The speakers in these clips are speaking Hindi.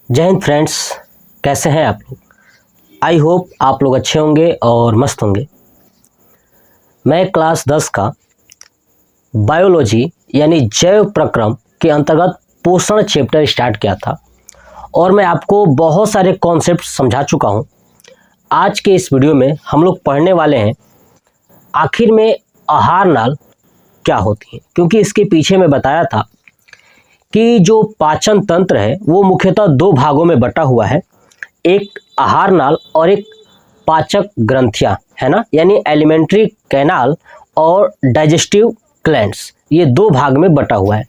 जय हिंद फ्रेंड्स, कैसे हैं आप लोग। आई होप आप लोग अच्छे होंगे और मस्त होंगे। मैं क्लास 10 का बायोलॉजी यानी जैव प्रक्रम के अंतर्गत पोषण चैप्टर स्टार्ट किया था और मैं आपको बहुत सारे कॉन्सेप्ट समझा चुका हूं। आज के इस वीडियो में हम लोग पढ़ने वाले हैं आखिर में आहार नाल क्या होती है, क्योंकि इसके पीछे मैं बताया था कि जो पाचन तंत्र है वो मुख्यतः दो भागों में बटा हुआ है, एक आहार नाल और एक पाचक ग्रंथियां, है ना, यानी एलिमेंट्री कैनाल और डाइजेस्टिव ग्लैंड्स, ये दो भाग में बटा हुआ है।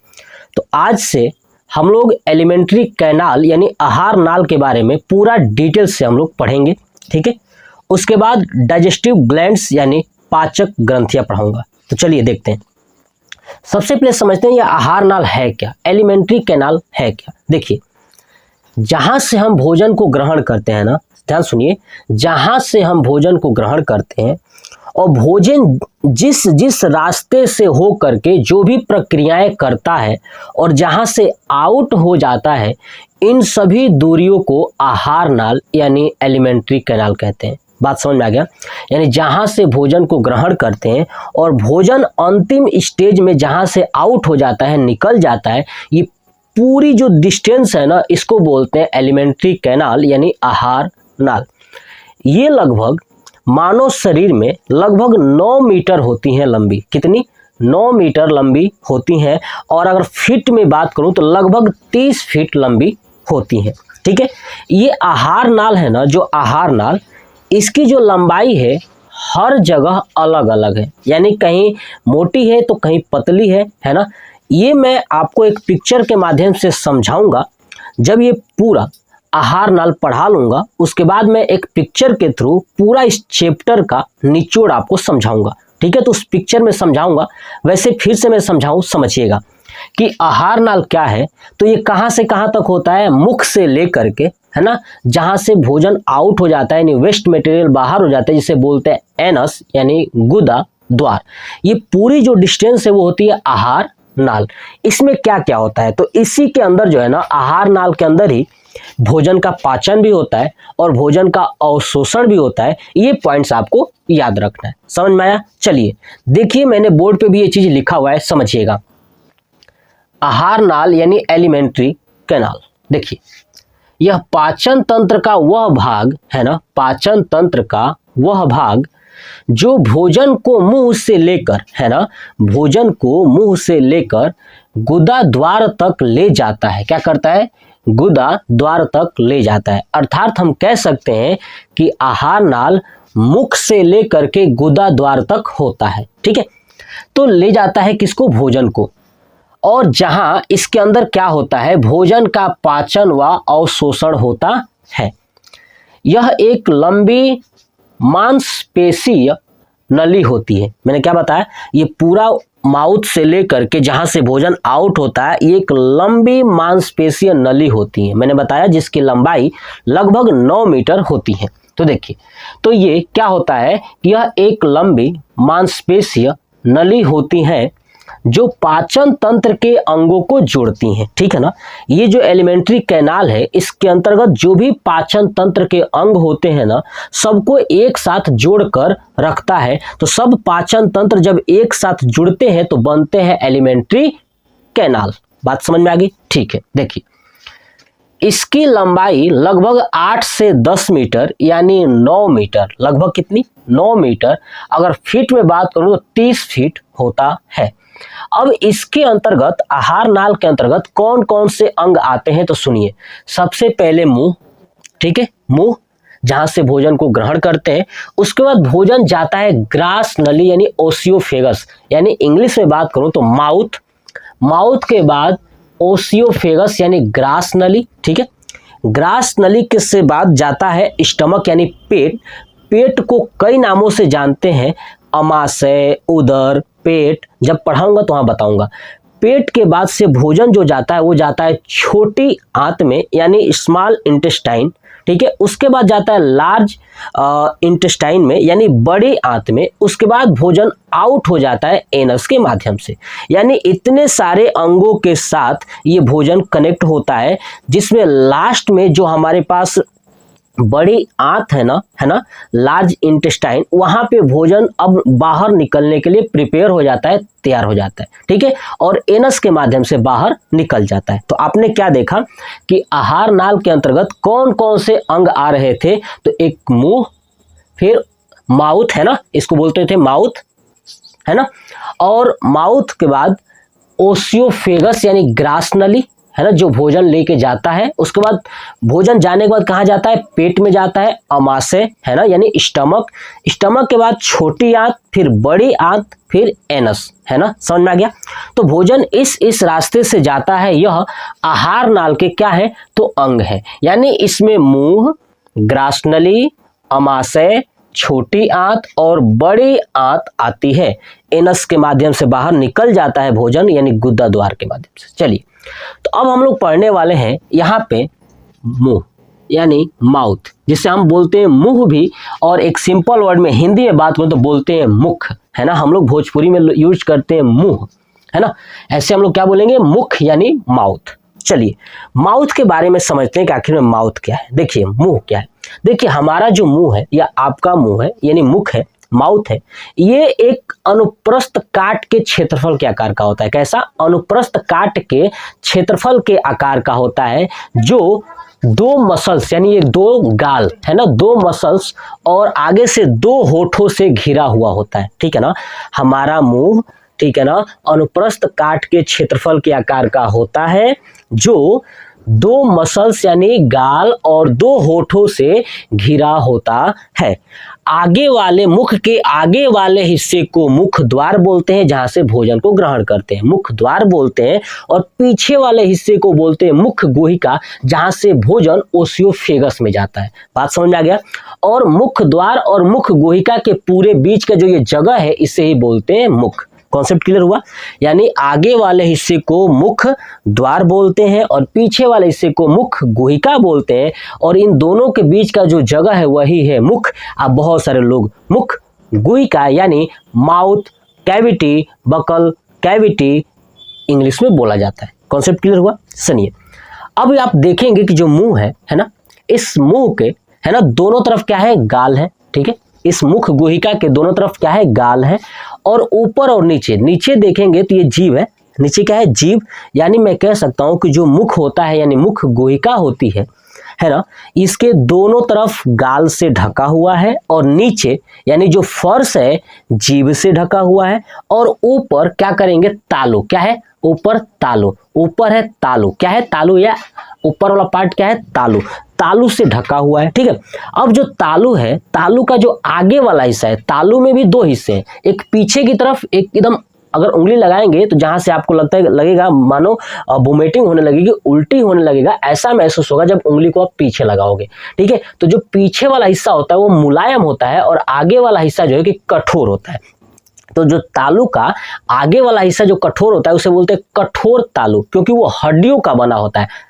तो आज से हम लोग एलिमेंट्री कैनाल यानी आहार नाल के बारे में पूरा डिटेल से हम लोग पढ़ेंगे, ठीक है। उसके बाद डाइजेस्टिव ग्लैंड्स यानी पाचक ग्रंथियां पढ़ाऊंगा। तो चलिए देखते हैं। सबसे पहले समझते हैं ये आहार नाल है क्या, एलिमेंट्री कैनाल है क्या। देखिए, जहां से हम भोजन को ग्रहण करते हैं ना, ध्यान सुनिए, जहां से हम भोजन को ग्रहण करते हैं और भोजन जिस जिस रास्ते से हो करके जो भी प्रक्रियाएं करता है और जहां से आउट हो जाता है, इन सभी दूरियों को आहार नाल यानी एलिमेंट्री कैनाल कहते हैं। बात समझ में आ गया। यानी जहां से भोजन को ग्रहण करते हैं और भोजन अंतिम स्टेज में जहां से आउट हो जाता है, निकल जाता है, ये पूरी जो डिस्टेंस है ना, इसको बोलते हैं एलिमेंट्री कैनाल यानी आहार नाल। ये लगभग मानव शरीर में लगभग 9 मीटर होती हैं लंबी। कितनी? 9 मीटर लंबी होती हैं। और अगर फीट में बात करूं तो लगभग 30 फीट लंबी होती हैं, ठीक है। ये आहार नाल है ना, जो आहार नाल, इसकी जो लंबाई है हर जगह अलग अलग है, यानी कहीं मोटी है तो कहीं पतली है ना। ये मैं आपको एक पिक्चर के माध्यम से समझाऊंगा। जब ये पूरा आहार नाल पढ़ा लूंगा, उसके बाद मैं एक पिक्चर के थ्रू पूरा इस चैप्टर का निचोड़ आपको समझाऊंगा, ठीक है। तो उस पिक्चर में समझाऊंगा। वैसे फिर से मैं समझाऊं, समझिएगा कि आहार नाल क्या है। तो ये कहां से कहां तक होता है, मुख से लेकर के, है ना, जहां से भोजन आउट हो जाता है यानी वेस्ट मटेरियल बाहर हो जाता है, जिसे बोलते हैं एनस यानी गुदा द्वार। ये पूरी जो डिस्टेंस है वो होती है आहार नाल। इसमें क्या क्या होता है, तो इसी के अंदर जो है ना, आहार नाल के अंदर ही भोजन का पाचन भी होता है और भोजन का अवशोषण भी होता है। ये पॉइंट्स आपको याद रखना है। समझ में आया? चलिए देखिए, मैंने बोर्ड पे भी ये चीज लिखा हुआ है, समझिएगा। आहार नाल यानी एलिमेंट्री कैनाल। देखिए, यह पाचन तंत्र का वह भाग है ना, पाचन तंत्र का वह भाग जो भोजन को मुंह से लेकर, है ना, भोजन को मुंह से लेकर गुदा द्वार तक ले जाता है। क्या करता है? गुदा द्वार तक ले जाता है। अर्थात हम कह सकते हैं कि आहार नाल मुख से लेकर के गुदा द्वार तक होता है, ठीक है। तो ले जाता है किसको? भोजन को। और जहां इसके अंदर क्या होता है, भोजन का पाचन व अवशोषण होता है। यह एक लंबी मांसपेशीय नली होती है। मैंने क्या बताया, ये पूरा माउथ से लेकर के जहां से भोजन आउट होता है, ये एक लंबी मांसपेशीय नली होती है। मैंने बताया जिसकी लंबाई लगभग 9 मीटर होती है। तो देखिए, तो ये क्या होता है कि यह एक लंबी मांसपेशीय नली होती है जो पाचन तंत्र के अंगों को जोड़ती हैं, ठीक है ना। ये जो एलिमेंट्री कैनाल है, इसके अंतर्गत जो भी पाचन तंत्र के अंग होते हैं ना, सबको एक साथ जोड़कर रखता है। तो सब पाचन तंत्र जब एक साथ जुड़ते हैं तो बनते हैं एलिमेंट्री कैनाल। बात समझ में आ गई? ठीक है। देखिए, इसकी लंबाई लगभग 8 से 10 मीटर यानी 9 मीटर, लगभग कितनी? 9 मीटर। अगर फीट में बात करूं तो 30 फीट होता है। अब इसके अंतर्गत, आहार नाल के अंतर्गत कौन कौन से अंग आते हैं तो सुनिए। सबसे पहले मुंह, ठीक है, मुंह जहां से भोजन को ग्रहण करते हैं। उसके बाद भोजन जाता है ग्रास नली यानी ओसियोफेगस, यानी इंग्लिश में बात करूं तो माउथ। माउथ के बाद ओसियोफेगस यानी ग्रास नली, ठीक है। ग्रास नली के से बाद जाता है स्टमक यानी पेट। पेट को कई नामों से जानते हैं, अमाशय, उदर, पेट। जब पढ़ाऊंगा तो वहां बताऊंगा। पेट के बाद से भोजन जो जाता है वो जाता है छोटी आंत में यानी स्मॉल इंटेस्टाइन, ठीक है। उसके बाद जाता है लार्ज इंटेस्टाइन में यानी बड़ी आंत में। उसके बाद भोजन आउट हो जाता है एनस के माध्यम से। यानी इतने सारे अंगों के साथ ये भोजन कनेक्ट होता है, जिसमें लास्ट में जो हमारे पास बड़ी आंत है ना लार्ज इंटेस्टाइन, वहां पे भोजन अब बाहर निकलने के लिए प्रिपेयर हो जाता है, तैयार हो जाता है, ठीक है, और एनस के माध्यम से बाहर निकल जाता है। तो आपने क्या देखा कि आहार नाल के अंतर्गत कौन कौन से अंग आ रहे थे? तो एक मुंह, फिर माउथ है ना, इसको बोलते थे माउथ, है ना, और माउथ के बाद ओसियोफेगस यानी ग्रास नली, है ना, जो भोजन लेके जाता है। उसके बाद भोजन जाने के बाद कहाँ जाता है? पेट में जाता है, अमाशय, है ना, यानी स्टमक। स्टमक के बाद छोटी आंत, फिर बड़ी आंत, फिर एनस, है ना, समझ में आ गया। तो भोजन इस रास्ते से जाता है। यह आहार नाल के क्या है? तो अंग है। यानी इसमें मुंह, ग्रास नली, अमाशय, छोटी आंत और बड़ी आंत आती है। एनस के माध्यम से बाहर निकल जाता है भोजन, यानी गुदा द्वार के माध्यम से। चलिए, तो अब हम लोग पढ़ने वाले हैं यहाँ पे मुंह यानी माउथ, जिसे हम बोलते हैं मुंह भी, और एक सिंपल वर्ड में हिंदी में बात करें तो बोलते हैं मुख, है ना। हम लोग भोजपुरी में यूज करते हैं मुंह, है ना, ऐसे हम लोग क्या बोलेंगे? मुख यानी माउथ। चलिए, माउथ के बारे में समझते हैं कि आखिर में माउथ क्या है। देखिए, मुंह क्या है। देखिए, हमारा जो मुंह है या आपका मुंह है यानी मुख है, माउथ है, ये एक अनुप्रस्थ काट के क्षेत्रफल के आकार का होता है। कैसा? अनुप्रस्थ काट के क्षेत्रफल के आकार का होता है, जो दो मसल्स यानी ये दो गाल है ना, दो मसल्स और आगे से दो होठों से घिरा हुआ होता है, ठीक है ना। हमारा मुंह, ठीक है ना, अनुप्रस्थ काट के क्षेत्रफल के आकार का होता है, जो दो मसल्स यानी गाल और दो होठों से घिरा होता है। आगे वाले मुख के आगे वाले हिस्से को मुख द्वार बोलते हैं, जहां से भोजन को ग्रहण करते हैं, मुख द्वार बोलते हैं। और पीछे वाले हिस्से को बोलते हैं मुख गुहिका, जहां से भोजन ओसियोफेगस में जाता है। बात समझ में आ गया। और मुख द्वार और मुख गुहिका के पूरे बीच का जो ये जगह है, इसे ही बोलते हैं मुख। कॉन्सेप्ट क्लियर हुआ? यानी आगे वाले हिस्से को मुख द्वार बोलते हैं और पीछे वाले हिस्से को मुख गुहिका बोलते हैं, और इन दोनों के बीच का जो जगह है वही है मुख। अब बहुत सारे लोग मुख गुहिका यानी mouth cavity, buccal cavity English में बोला जाता है। कॉन्सेप्ट क्लियर हुआ? सुनिए, अब आप देखेंगे कि जो मुंह है ना, इस मुंह के, है ना, दोनों तरफ क्या है? गाल है, ठीक है। इस मुख गुहिका के दोनों तरफ क्या है? गाल है। और ऊपर और नीचे देखेंगे तो ये जीभ है। नीचे क्या है? जीभ। यानी मैं कह सकता हूं कि जो मुख होता है यानी मुख गुहिका होती है ना, इसके दोनों तरफ गाल से ढका हुआ है, और नीचे यानी जो फर्श है जीभ से ढका हुआ है, और ऊपर क्या करेंगे? तालू। क्या है? ऊपर तालू। ऊपर है तालू। क्या है? तालू, या ऊपर वाला पार्ट क्या है? तालू। तालू से ढका हुआ है, ठीक है। अब जो तालू है, तालू का जो आगे वाला हिस्सा है, तालू में भी दो हिस्से हैं, एक पीछे की तरफ, एक एकदम, अगर उंगली लगाएंगे तो जहां से आपको लगेगा मानो वोमिटिंग होने लगेगी, उल्टी होने लगेगा, ऐसा महसूस होगा जब उंगली को आप पीछे लगाओगे, ठीक है। तो जो पीछे वाला हिस्सा होता है वो मुलायम होता है, और आगे वाला हिस्सा जो है कि कठोर होता है। तो जो तालू का आगे वाला हिस्सा जो कठोर होता है उसे बोलते हैं कठोर तालू, क्योंकि वो हड्डियों का बना होता है।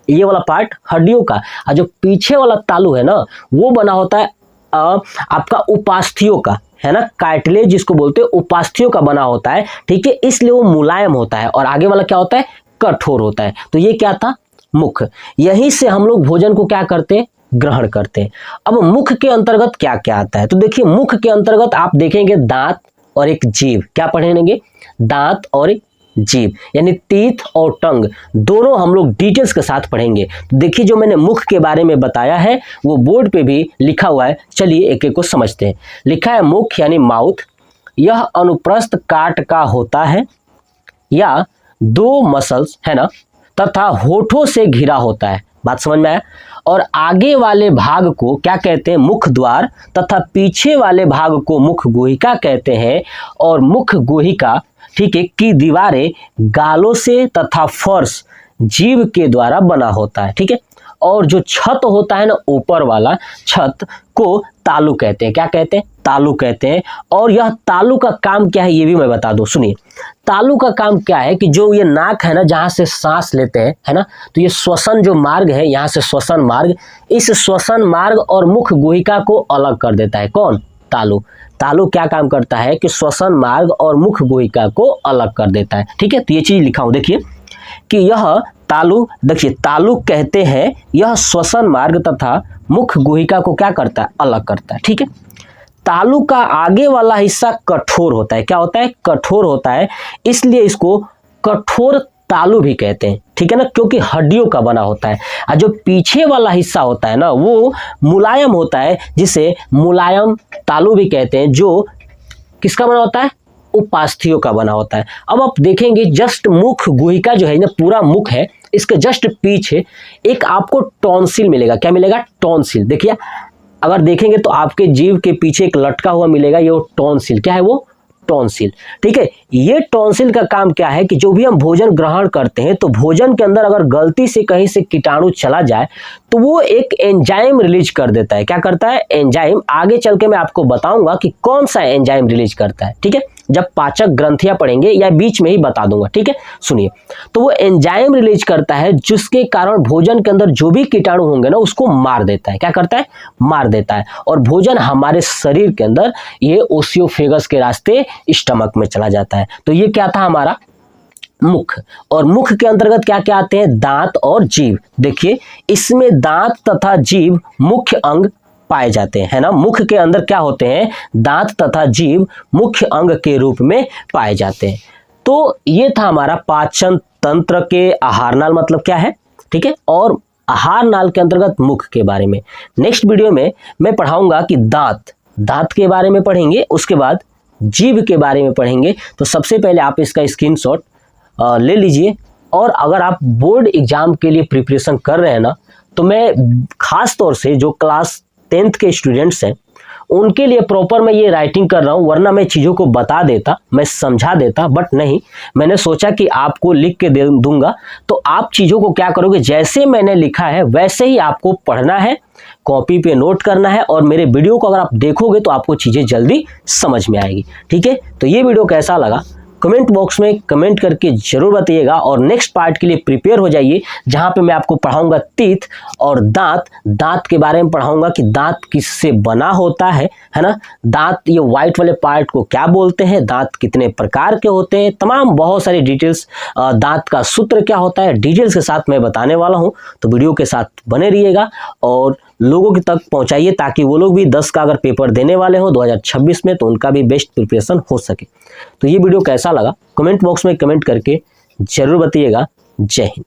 ये वाला पार्ट हड्डियों का, और जो पीछे वाला तालू है ना, वो बना होता है आपका उपास्थियों का, है ना, कार्टिलेज जिसको बोलते हैं, उपास्थियों का बना होता है, ठीक है। इसलिए वो मुलायम होता है, और आगे वाला क्या होता है? कठोर होता है। तो ये क्या था? मुख। यहीं से हम लोग भोजन को क्या करते हैं? ग्रहण करते हैं। अब मुख के अंतर्गत क्या क्या आता है? तो देखिए, मुख के अंतर्गत आप देखेंगे दांत और एक जीभ। क्या पढ़ेंगे? दांत और एक जीभ, यानी टीथ और टंग, दोनों हम लोग डिटेल्स के साथ पढ़ेंगे। देखिए, जो मैंने मुख के बारे में बताया है वो बोर्ड पे भी लिखा हुआ है। चलिए एक एक को समझते हैं। लिखा है मुख यानी माउथ, यह अनुप्रस्थ काट का होता है या दो मसल्स, है ना, तथा होठों से घिरा होता है। बात समझ में आया? और आगे वाले भाग को क्या कहते हैं? मुख द्वार, तथा पीछे वाले भाग को मुख गुहिका कहते हैं। और मुख गुहिका, ठीक है, की दीवारें गालों से तथा फर्श जीव के द्वारा बना होता है, ठीक है। और जो छत होता है ना, ऊपर वाला छत को तालु कहते हैं। क्या कहते हैं? तालु कहते हैं। और यह तालु का काम क्या है ये भी मैं बता दूं, सुनिए। तालु का काम क्या है कि जो ये नाक है ना, जहां से सांस लेते हैं, है ना, तो ये श्वसन जो मार्ग है, यहाँ से श्वसन मार्ग, इस श्वसन मार्ग और मुख गुहिका को अलग कर देता है। कौन? तालु। तालु क्या काम करता है कि श्वसन मार्ग और मुख गुहिका को अलग कर देता है, ठीक है। तो ये चीज लिखा हूं, देखिए कि यह तालु, देखिए तालु कहते हैं यह श्वसन मार्ग तथा मुख गुहिका को क्या करता है? अलग करता है, ठीक है। तालु का आगे वाला हिस्सा कठोर होता है। क्या होता है? कठोर होता है, इसलिए इसको कठोर तालु भी कहते हैं, ठीक है ना, क्योंकि हड्डियों का बना होता है। और जो पीछे वाला हिस्सा होता है ना, वो मुलायम होता है, जिसे मुलायम तालु भी कहते हैं, जो किसका बना होता है? उपास्थियों का बना होता है। अब आप देखेंगे जस्ट मुख गुहिका जो है ना, पूरा मुख है, इसके जस्ट पीछे एक आपको टॉन्सिल मिलेगा। क्या मिलेगा? टॉन्सिल। देखिए अगर देखेंगे तो आपके जीभ के पीछे एक लटका हुआ मिलेगा, ये टॉन्सिल। क्या है वो? टॉन्सिल, ठीक है। ये टॉन्सिल का काम क्या है कि जो भी हम भोजन ग्रहण करते हैं, तो भोजन के अंदर अगर गलती से कहीं से कीटाणु चला जाए तो वो एक एंजाइम रिलीज कर देता है। क्या करता है? एंजाइम। आगे चल के मैं आपको बताऊंगा कि कौन सा एंजाइम रिलीज करता है, ठीक है, जब पाचक ग्रंथियां पढ़ेंगे, या बीच में ही बता दूंगा, ठीक है। सुनिए, तो वो एंजाइम रिलीज करता है, जिसके कारण भोजन के अंदर जो भी कीटाणु होंगे ना, उसको मार देता है। क्या करता है? मार देता है। और भोजन हमारे शरीर के अंदर ये ओसियोफेगस के रास्ते स्टमक में चला जाता है। तो ये क्या था? हमारा मुख। और मुख के अंतर्गत क्या क्या आते हैं? दांत और जीभ। देखिए इसमें दांत तथा जीभ मुख्य अंग पाए जाते हैं, है ना। मुख के अंदर क्या होते हैं? दांत तथा जीभ मुख्य अंग के रूप में पाए जाते हैं। तो ये था हमारा पाचन तंत्र के आहार नाल मतलब क्या है, ठीक है, और आहार नाल के अंतर्गत मुख के बारे में। नेक्स्ट वीडियो में मैं पढ़ाऊंगा कि दांत के बारे में पढ़ेंगे, उसके बाद जीभ के बारे में पढ़ेंगे। तो सबसे पहले आप इसका स्क्रीनशॉट ले लीजिए। और अगर आप बोर्ड एग्जाम के लिए प्रिपरेशन कर रहे हैं ना, तो मैं खास तौर से जो क्लास 10th के स्टूडेंट्स हैं उनके लिए प्रॉपर मैं ये राइटिंग कर रहा हूँ, वरना मैं चीज़ों को बता देता, मैं समझा देता, बट नहीं, मैंने सोचा कि आपको लिख के दे दूंगा। तो आप चीज़ों को क्या करोगे? जैसे मैंने लिखा है वैसे ही आपको पढ़ना है, कॉपी पे नोट करना है, और मेरे वीडियो को अगर आप देखोगे तो आपको चीज़ें जल्दी समझ में आएगी, ठीक है। तो ये वीडियो कैसा लगा कमेंट बॉक्स में कमेंट करके जरूर बताइएगा। और नेक्स्ट पार्ट के लिए प्रिपेयर हो जाइए, जहां पे मैं आपको पढ़ाऊंगा टीथ और दांत के बारे में पढ़ाऊंगा कि दांत किससे बना होता है ना। दांत, ये व्हाइट वाले पार्ट को क्या बोलते हैं, दांत कितने प्रकार के होते हैं, तमाम बहुत सारी डिटेल्स, दांत का सूत्र क्या होता है, डिटेल्स के साथ मैं बताने वाला हूं। तो वीडियो के साथ बने रहिएगा और लोगों के तक पहुंचाइए, ताकि वो लोग भी 10 का अगर पेपर देने वाले हो 2026 में, तो उनका भी बेस्ट प्रिपरेशन हो सके। तो ये वीडियो कैसा लगा कमेंट बॉक्स में कमेंट करके जरूर बताइएगा। जय हिंद।